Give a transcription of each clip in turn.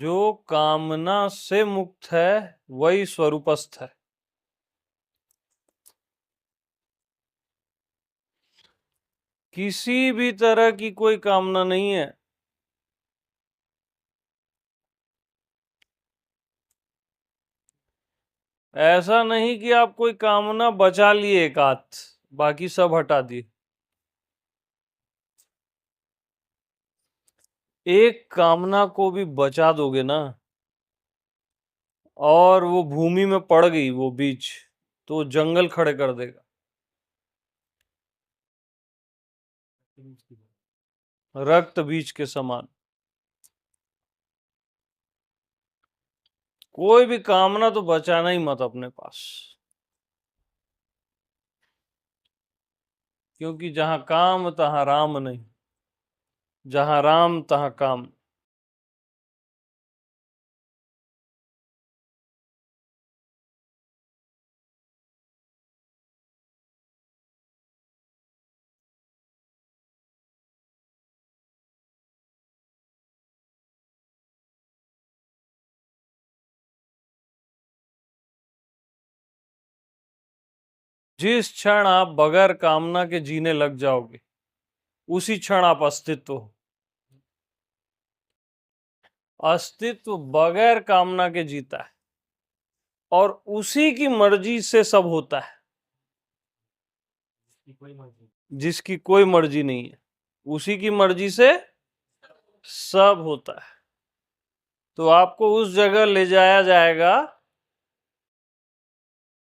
जो कामना से मुक्त है वही स्वरूपस्थ है। किसी भी तरह की कोई कामना नहीं है। ऐसा नहीं कि आप कोई कामना बचा लिए एक आध, बाकी सब हटा दिए। एक कामना को भी बचा दोगे ना, और वो भूमि में पड़ गई वो बीज, तो जंगल खड़े कर देगा। रक्त बीज के समान। कोई भी कामना तो बचाना ही मत अपने पास, क्योंकि जहां काम तहां राम नहीं, जहां राम तहां काम। जिस क्षण आप बगैर कामना के जीने लग जाओगे, उसी क्षण आप अस्तित्व हो। अस्तित्व बगैर कामना के जीता है, और उसी की मर्जी से सब होता है। जिसकी कोई मर्जी नहीं है, उसी की मर्जी से सब होता है। तो आपको उस जगह ले जाया जाएगा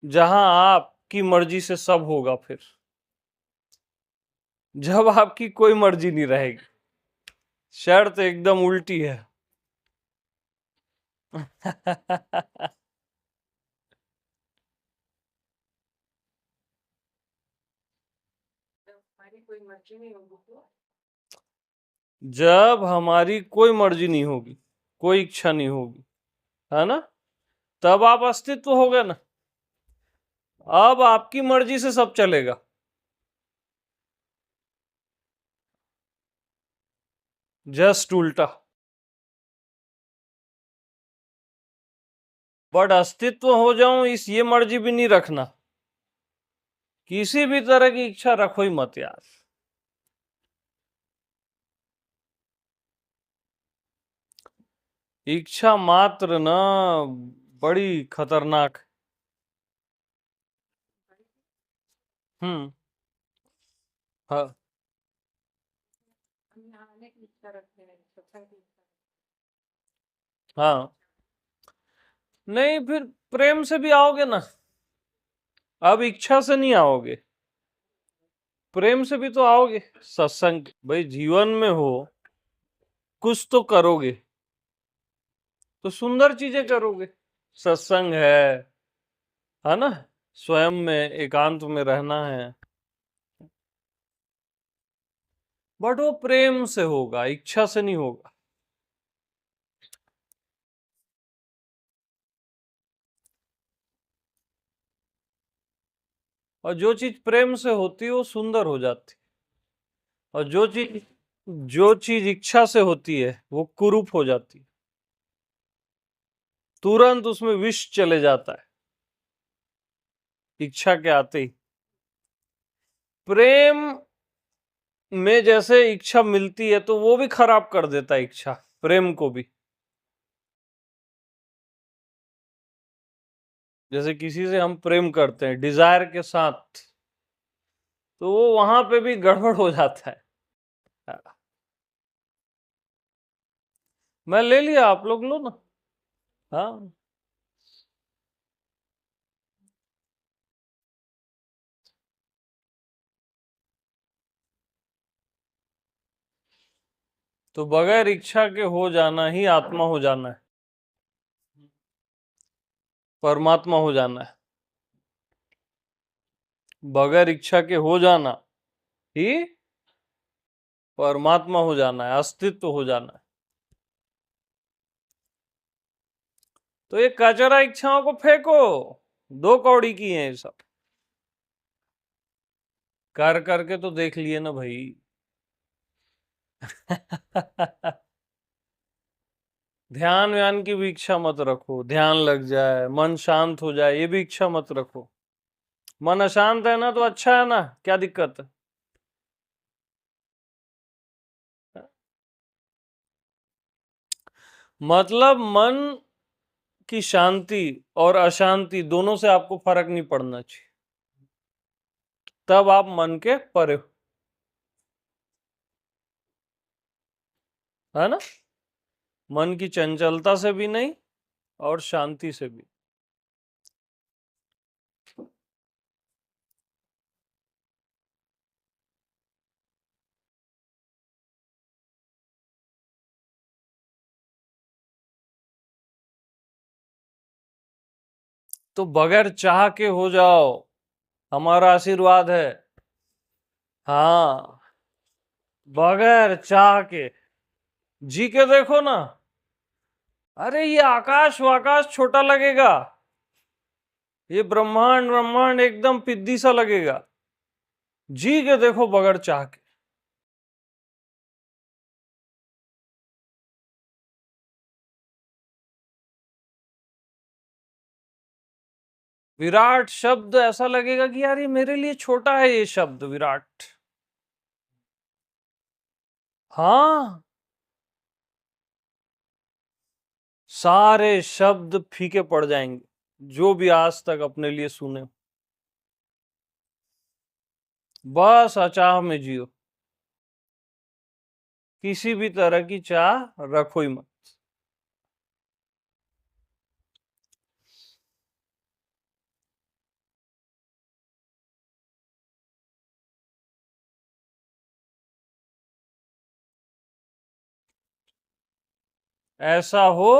जहां आपकी मर्जी से सब होगा। फिर जब आपकी कोई मर्जी नहीं रहेगी, शर्त एकदम उल्टी है। जब हमारी कोई मर्जी नहीं होगी, कोई इच्छा नहीं होगी, है ना, तब आप अस्तित्व हो गए ना। अब आपकी मर्जी से सब चलेगा। जस्ट उल्टा। बट अस्तित्व हो जाऊं इस ये मर्जी भी नहीं रखना। किसी भी तरह की इच्छा रखो ही मत यार। इच्छा मात्र ना बड़ी खतरनाक। हम्म। हाँ। हाँ। नहीं, फिर प्रेम से भी आओगे ना। अब इच्छा से नहीं आओगे, प्रेम से भी तो आओगे। सत्संग भाई जीवन में हो, कुछ तो करोगे, तो सुंदर चीजें करोगे। सत्संग है ना, स्वयं में एकांत में रहना है। बट वो प्रेम से होगा, इच्छा से नहीं होगा। और जो चीज प्रेम से होती है वो सुंदर हो जाती है, और जो चीज इच्छा से होती है वो कुरूप हो जाती है। तुरंत उसमें विष चले जाता है इच्छा के आते ही। प्रेम में जैसे इच्छा मिलती है तो वो भी खराब कर देता है इच्छा, प्रेम को भी। जैसे किसी से हम प्रेम करते हैं डिजायर के साथ, तो वो वहां पे भी गड़बड़ हो जाता है। मैं ले लिया, आप लोग लो ना। हाँ। तो बगैर इच्छा के हो जाना ही आत्मा हो जाना है, परमात्मा हो जाना है। बगैर इच्छा के हो जाना ही परमात्मा हो जाना है, अस्तित्व हो जाना है। तो ये कचरा इच्छाओं को फेंको, दो कौड़ी की है ये सब। कर करके तो देख लिए ना भाई। ध्यान व्यान की भी इच्छा मत रखो, ध्यान लग जाए, मन शांत हो जाए, ये भी इच्छा मत रखो। मन अशांत है ना तो अच्छा है ना, क्या दिक्कत है? मतलब मन की शांति और अशांति दोनों से आपको फर्क नहीं पड़ना चाहिए, तब आप मन के परे हो, है ना? मन की चंचलता से भी नहीं और शांति से भी। तो बगैर चाह के हो जाओ, हमारा आशीर्वाद है। हाँ, बगैर चाह के जी के देखो ना। अरे ये आकाश वाकाश छोटा लगेगा, ये ब्रह्मांड ब्रह्मांड एकदम पिद्दी सा लगेगा। जी के देखो बगैर चाह के। विराट शब्द ऐसा लगेगा कि यार ये मेरे लिए छोटा है, ये शब्द विराट। हाँ, सारे शब्द फीके पड़ जाएंगे जो भी आज तक अपने लिए सुने। बस अचाह में जियो, किसी भी तरह की चाह रखो ही मत। ऐसा हो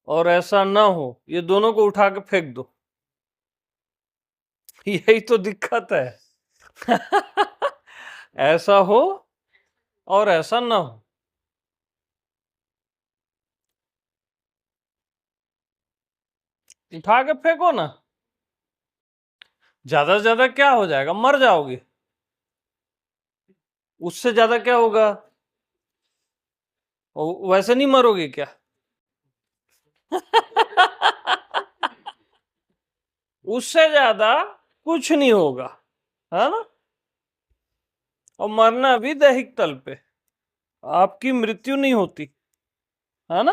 और ऐसा ना हो, ये दोनों को उठा के फेंक दो। यही तो दिक्कत है। ऐसा हो और ऐसा ना हो, उठा के फेंको ना। ज्यादा से ज्यादा क्या हो जाएगा, मर जाओगे। उससे ज्यादा क्या होगा? वैसे नहीं मरोगे क्या? उससे ज्यादा कुछ नहीं होगा, है ना? और मरना भी दैहिक तल पे, आपकी मृत्यु नहीं होती, है ना?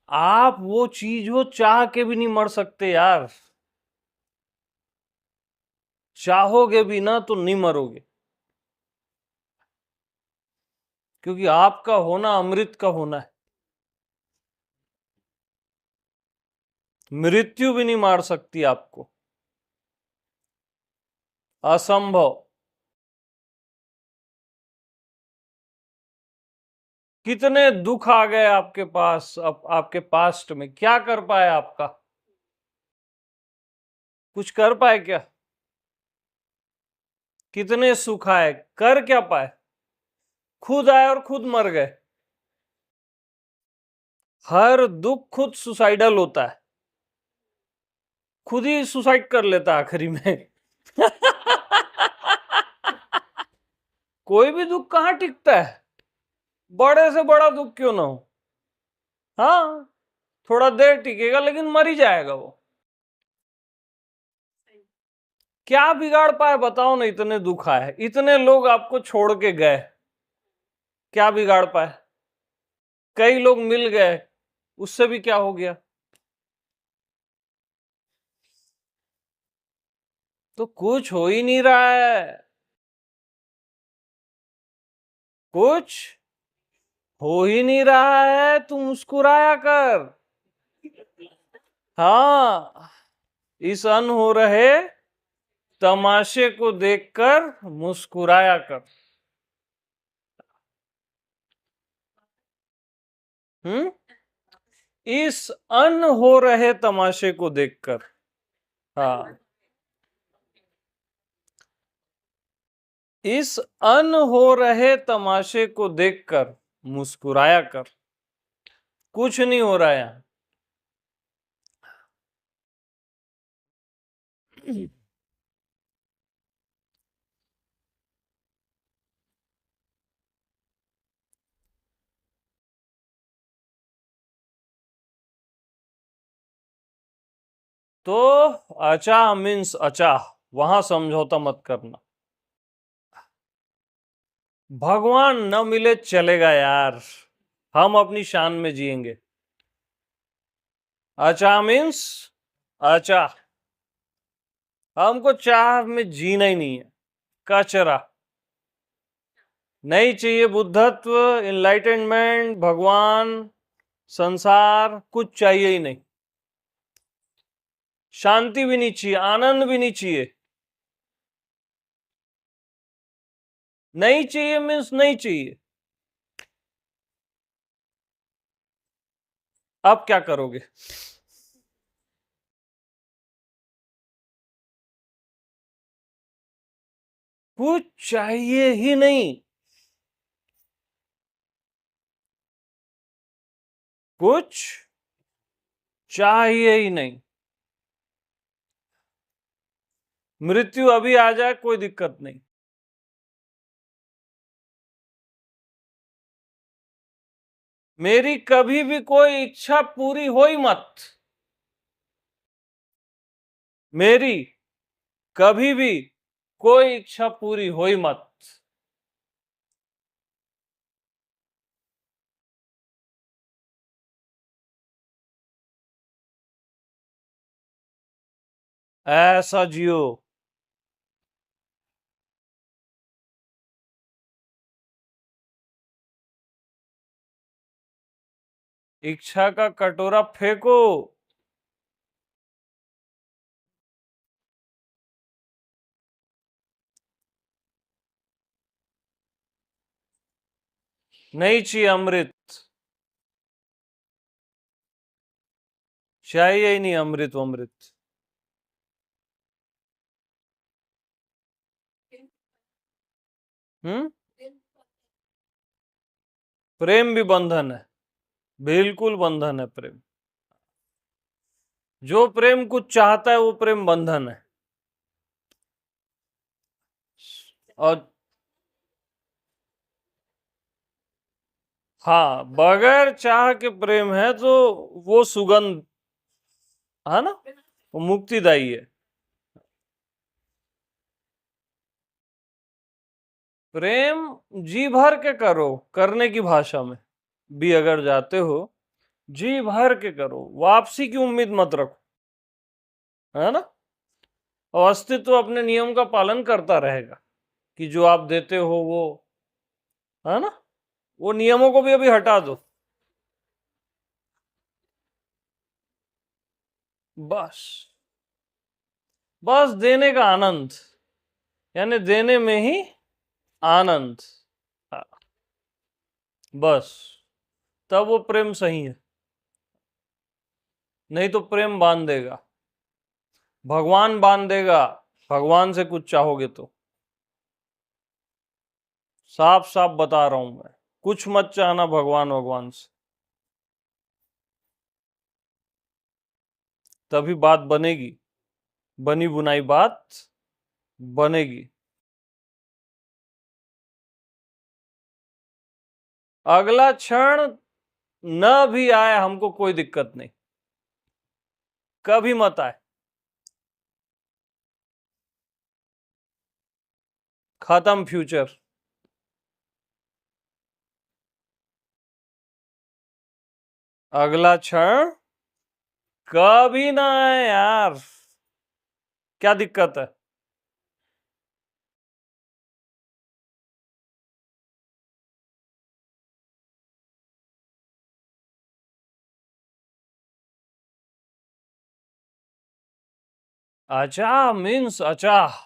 आप वो चीज हो चाह के भी नहीं मर सकते यार, चाहोगे भी ना तो नहीं मरोगे, क्योंकि आपका होना अमृत का होना है। मृत्यु भी नहीं मार सकती आपको, असंभव। कितने दुख आ गए आपके पास, आपके पास्ट में क्या कर पाए आपका? कुछ कर पाए क्या? कितने सुख आए, कर क्या पाए? खुद आए और खुद मर गए। हर दुख खुद सुसाइडल होता है, खुद ही सुसाइड कर लेता है आखिरी में। कोई भी दुख कहां टिकता है, बड़े से बड़ा दुख क्यों ना हो। हाँ, थोड़ा देर टिकेगा लेकिन मर ही जाएगा वो। क्या बिगाड़ पाए बताओ ना, इतने दुख आए, इतने लोग आपको छोड़ के गए, क्या बिगाड़ पाए? कई लोग मिल गए, उससे भी क्या हो गया? तो कुछ हो ही नहीं रहा है, कुछ हो ही नहीं रहा है, तू मुस्कुराया कर। हाँ, इस अन हो रहे तमाशे को देखकर मुस्कुराया कर। हम्म, इस अन हो रहे तमाशे को देखकर। हाँ, इस अन हो रहे तमाशे को देखकर मुस्कुराया कर। कुछ नहीं हो रहा है यहाँ। तो अचाह मीन्स अचाह, वहां समझौता मत करना। भगवान न मिले चलेगा यार, हम अपनी शान में जिएंगे। अचाह मीन्स अचाह, हमको चाह में जीना ही नहीं है। कचरा नहीं चाहिए, बुद्धत्व, इनलाइटनमेंट, भगवान, संसार कुछ चाहिए ही नहीं। शांति भी नहीं चाहिए, आनंद भी नहीं चाहिए। नहीं चाहिए मीन्स नहीं चाहिए। अब क्या करोगे? कुछ चाहिए ही नहीं, कुछ चाहिए ही नहीं। मृत्यु अभी आ जाए कोई दिक्कत नहीं। मेरी कभी भी कोई इच्छा पूरी हो ही मत, मेरी कभी भी कोई इच्छा पूरी हो ही मत। ऐसा जियो। इच्छा का कटोरा फेंको। नहीं चाहिए अमृत, चाहिए ही नहीं अमृत अमृत। हम्म, प्रेम भी बंधन है, बिल्कुल बंधन है प्रेम। जो प्रेम कुछ चाहता है वो प्रेम बंधन है। और हाँ, बगैर चाह के प्रेम है तो वो सुगंध है ना, वो मुक्तिदायी है। प्रेम जी भर के करो, करने की भाषा में भी अगर जाते हो, जी भर के करो, वापसी की उम्मीद मत रखो, है ना। और अस्तित्व अपने नियम का पालन करता रहेगा कि जो आप देते हो वो, है ना, वो नियमों को भी अभी हटा दो। बस, बस देने का आनंद, यानी देने में ही आनंद। हाँ, बस, तब वो प्रेम सही है। नहीं तो प्रेम बांध देगा, भगवान बांध देगा, भगवान से कुछ चाहोगे तो। साफ साफ बता रहा हूं मैं, कुछ मत चाहना भगवान भगवान से, तभी बात बनेगी, बनी बुनाई बात बनेगी। अगला क्षण न भी आए हमको कोई दिक्कत नहीं, कभी मत आए, खत्म फ्यूचर। अगला क्षण कभी ना आए यार, क्या दिक्कत है? अचाह मीन्स अचाह,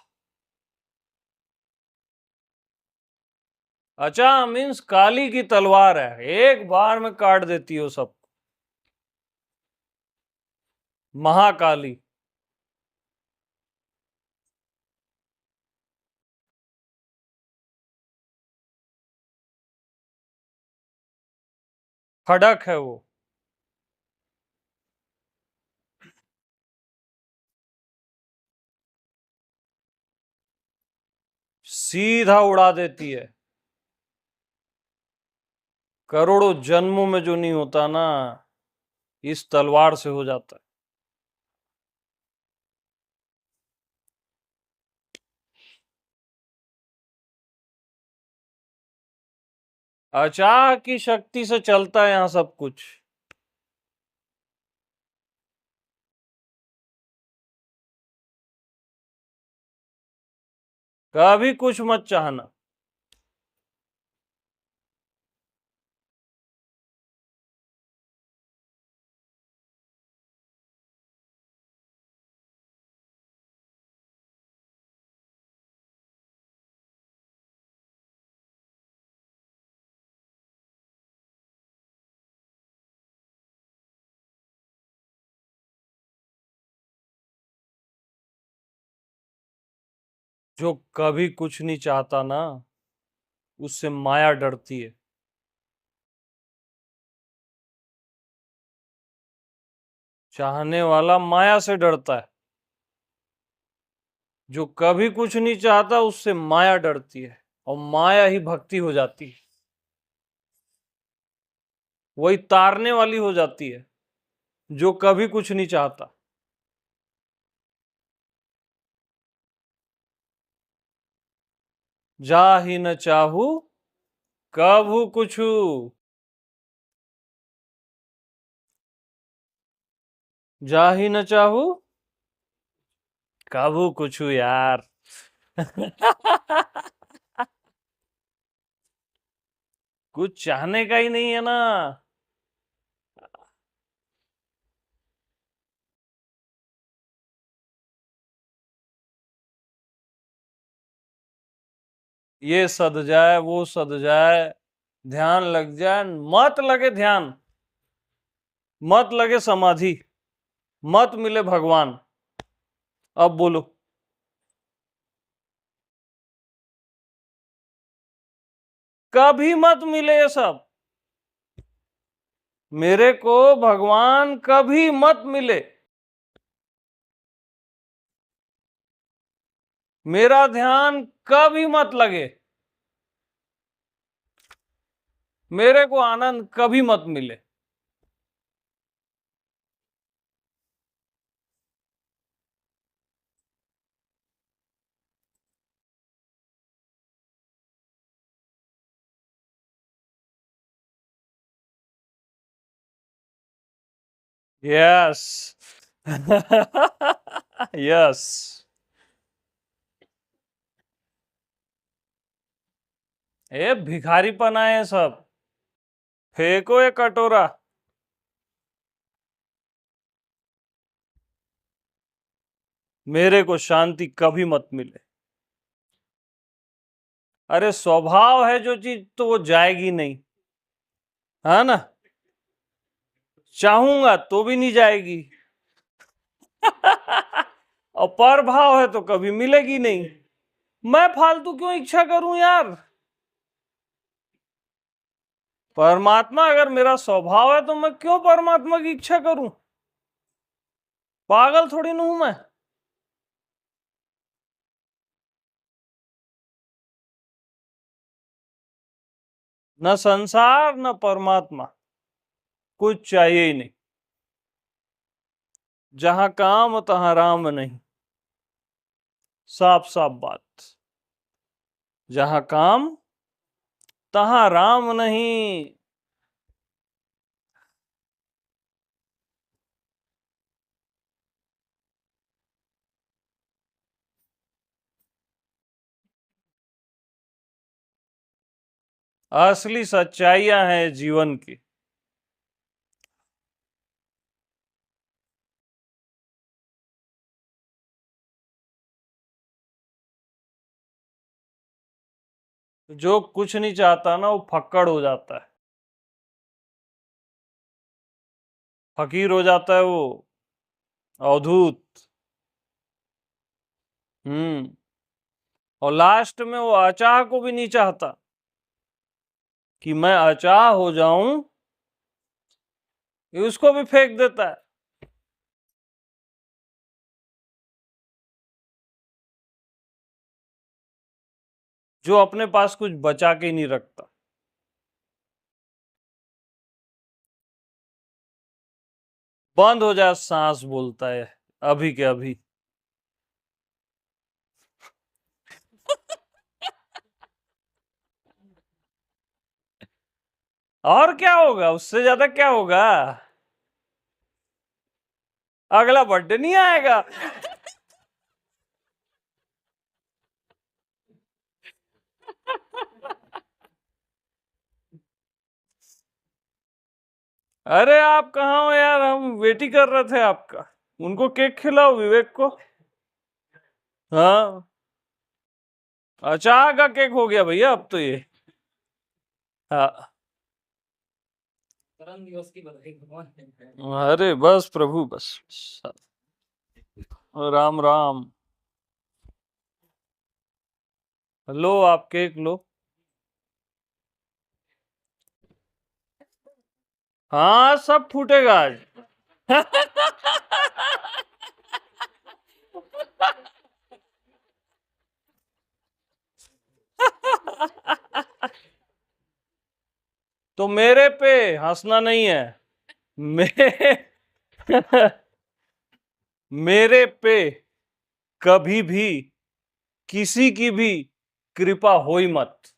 अचाह मीन्स काली की तलवार है, एक बार में काट देती हो सब। महाकाली। खड़क है वो, सीधा उड़ा देती है। करोड़ों जन्मों में जो नहीं होता ना, इस तलवार से हो जाता है। अचाह की शक्ति से चलता है यहाँ सब कुछ। कभी कुछ मत चाहना। जो कभी कुछ नहीं चाहता ना, उससे माया डरती है। चाहने वाला माया से डरता है। जो कभी कुछ नहीं चाहता उससे माया डरती है, और माया ही भक्ति हो जाती है। वही तारने वाली हो जाती है, जो कभी कुछ नहीं चाहता। जा ही न चाहू कभू कुछू। जा ही न चाहू कभू कुछू यार। कुछ चाहने का ही नहीं है ना। ये सद जाए वो सद जाए, ध्यान लग जाए मत लगे ध्यान, मत लगे समाधि, मत मिले भगवान। अब बोलो। कभी मत मिले ये सब। मेरे को भगवान कभी मत मिले। मेरा ध्यान कभी मत लगे। मेरे को आनंद कभी मत मिले। यस। यस। ये भिखारीपन आए सब। फेंको ये कटोरा। मेरे को शांति कभी मत मिले। अरे स्वभाव है जो चीज, तो वो जाएगी नहीं, है ना। चाहूंगा तो भी नहीं जाएगी। और पर भाव है तो कभी मिलेगी नहीं। मैं फालतू क्यों इच्छा करूं यार। परमात्मा अगर मेरा स्वभाव है तो मैं क्यों परमात्मा की इच्छा करूं। पागल थोड़ी ना हूं मैं। न संसार न परमात्मा, कुछ चाहिए ही नहीं। जहां काम तहां राम नहीं। साफ साफ बात। जहां काम तहां राम नहीं। असली सच्चाइयां हैं जीवन की। जो कुछ नहीं चाहता ना वो फक्कड़ हो जाता है, फकीर हो जाता है वो, अवधूत। हम्म। और लास्ट में वो अचाह को भी नहीं चाहता कि मैं अचाह हो जाऊं, ये उसको भी फेंक देता है। जो अपने पास कुछ बचा के ही नहीं रखता। बंद हो जाए सांस, बोलता है अभी के अभी। और क्या होगा, उससे ज्यादा क्या होगा? अगला बर्थडे नहीं आएगा। अरे आप कहाँ हो यार, हम वेट ही कर रहे थे आपका। उनको केक खिलाओ, विवेक को। हाँ, अचार का केक हो गया भैया अब तो ये। हाँ, परम दिवस की बधाई भगवान। अरे बस प्रभु बस। राम राम। लो आप केक लो। हाँ, सब फूटेगा आज। तो मेरे पे हंसना नहीं है। मे मेरे पे कभी भी किसी की भी कृपा होई मत।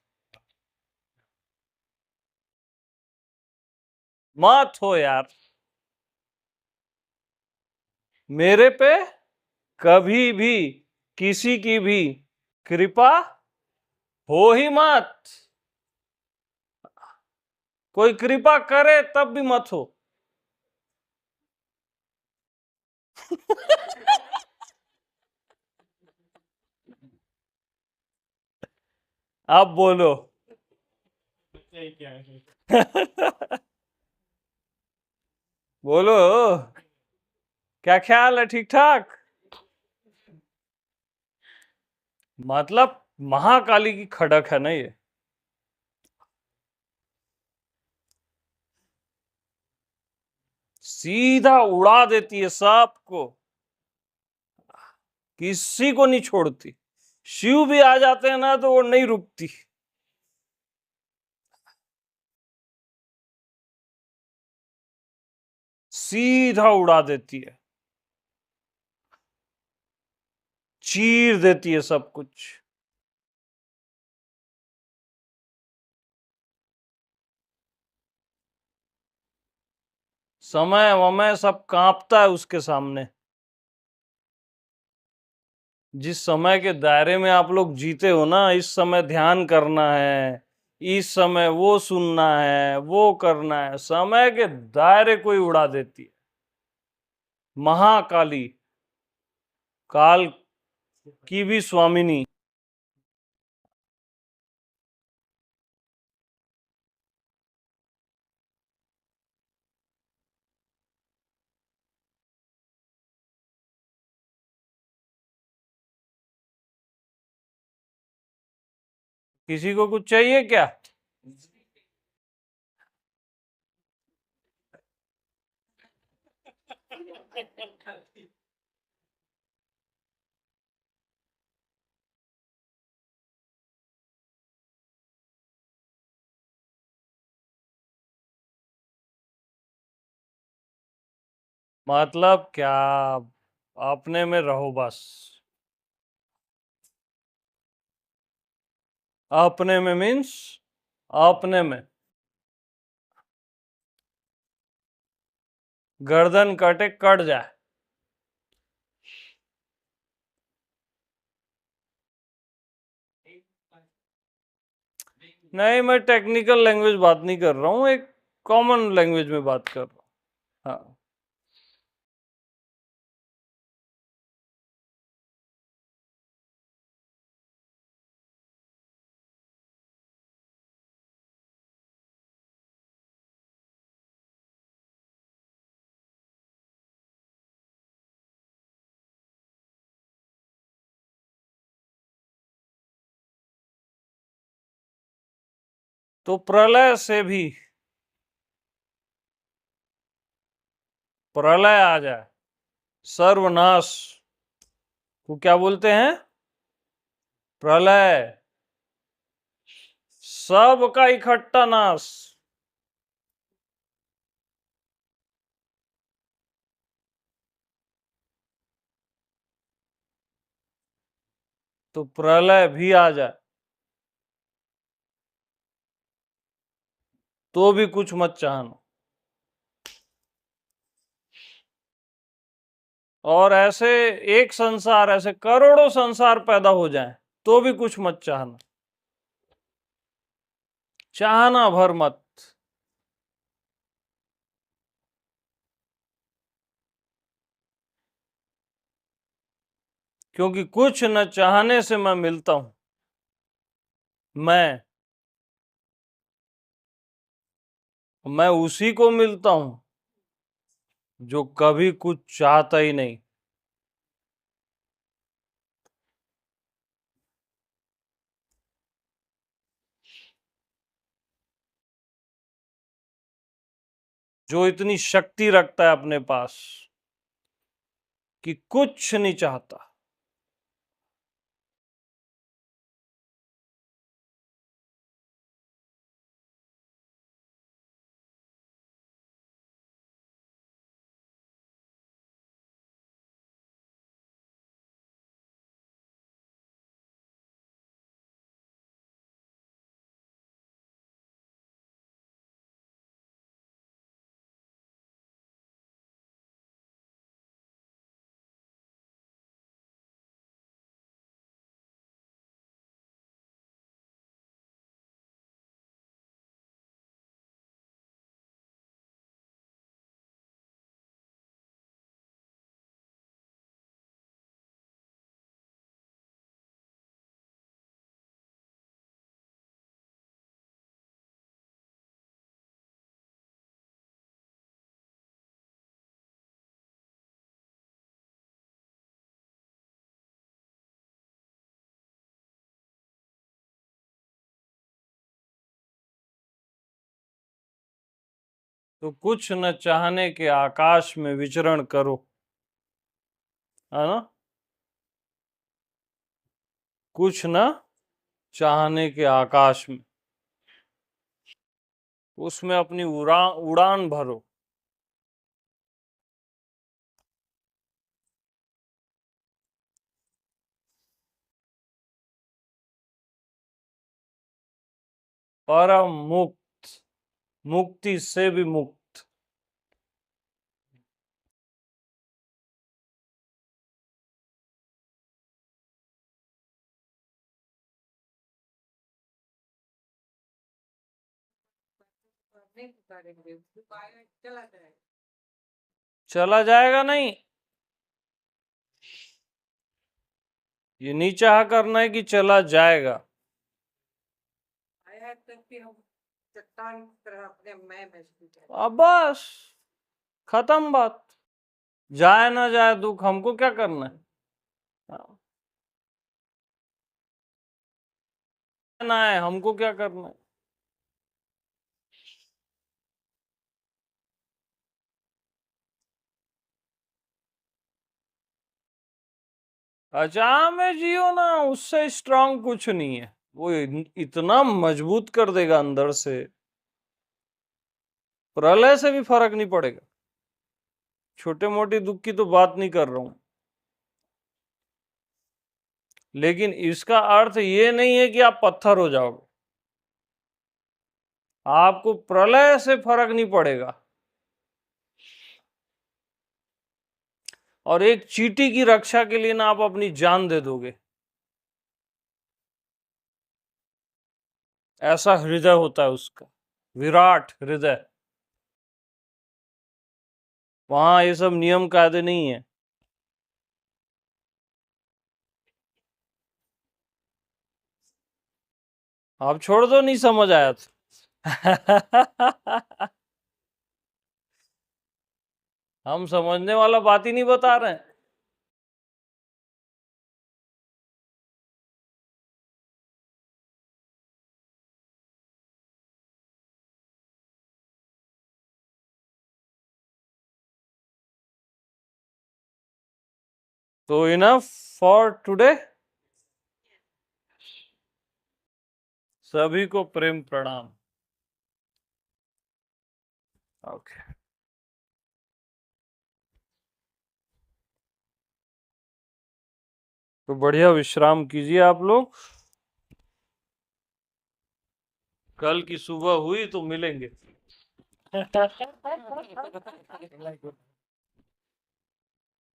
मत हो यार। मेरे पे कभी भी किसी की भी कृपा हो ही मत। कोई कृपा करे तब भी मत हो। आप बोलो। बोलो, क्या ख्याल है, ठीक ठाक? मतलब महाकाली की खड़क है ना ये। सीधा उड़ा देती है सबको, किसी को नहीं छोड़ती। शिव भी आ जाते हैं ना तो वो नहीं रुकती। सीधा उड़ा देती है, चीर देती है सब कुछ। समय वमय सब कांपता है उसके सामने। जिस समय के दायरे में आप लोग जीते हो ना, इस समय ध्यान करना है, इस समय वो सुनना है, वो करना है, समय के दायरे को ही उड़ा देती है महाकाली, काल की भी स्वामिनी। किसी को कुछ चाहिए क्या? मतलब क्या, अपने में रहो बस। अपने में मीन्स अपने में। गर्दन कटे कट जाए। नहीं, मैं टेक्निकल लैंग्वेज बात नहीं कर रहा हूँ, एक कॉमन लैंग्वेज में बात कर रहा हूँ। हाँ, तो प्रलय से भी प्रलय आ जाए, सर्वनाश को क्या बोलते हैं? प्रलय, सबका इकट्ठा नाश। तो प्रलय भी आ जाए, तो भी कुछ मत चाहना। और ऐसे एक संसार, ऐसे करोड़ों संसार पैदा हो जाएं तो भी कुछ मत चाहना, चाहना भर मत। क्योंकि कुछ न चाहने से मैं मिलता हूं। मैं उसी को मिलता हूं जो कभी कुछ चाहता ही नहीं। जो इतनी शक्ति रखता है अपने पास कि कुछ नहीं चाहता। तो कुछ न चाहने के आकाश में विचरण करो, है ना। कुछ न चाहने के आकाश में, उसमें अपनी उड़ान भरो। परम मुक्त, मुक्ति से भी मुक्त। नहीं पुकारेंगे, पुकारेंगे, चला जाएगा। चला जाएगा नहीं, ये नहीं चाह करना है कि चला जाएगा। आया है तब भी हम चट्टान की तरह अपने मैं महसूस करते अब बस खत्म बात। जाए ना जाए दुख, हमको क्या करना है। हाँ, ना है, हमको क्या करना है। अचानक में जियो ना, उससे स्ट्रांग कुछ नहीं है। वो इतना मजबूत कर देगा अंदर से, प्रलय से भी फर्क नहीं पड़ेगा। छोटे मोटे दुख की तो बात नहीं कर रहा हूं, लेकिन इसका अर्थ ये नहीं है कि आप पत्थर हो जाओगे। आपको प्रलय से फर्क नहीं पड़ेगा। और एक चींटी की रक्षा के लिए ना आप अपनी जान दे दोगे। ऐसा हृदय होता है उसका, विराट हृदय। वहां ये सब नियम कायदे नहीं है। आप छोड़ दो, नहीं समझ आया तो। हम समझने वाला बात ही नहीं बता रहे हैं। तो इनफ फॉर टुडे। सभी को प्रेम प्रणाम। ओके। तो बढ़िया विश्राम कीजिए आप लोग। कल की सुबह हुई तो मिलेंगे।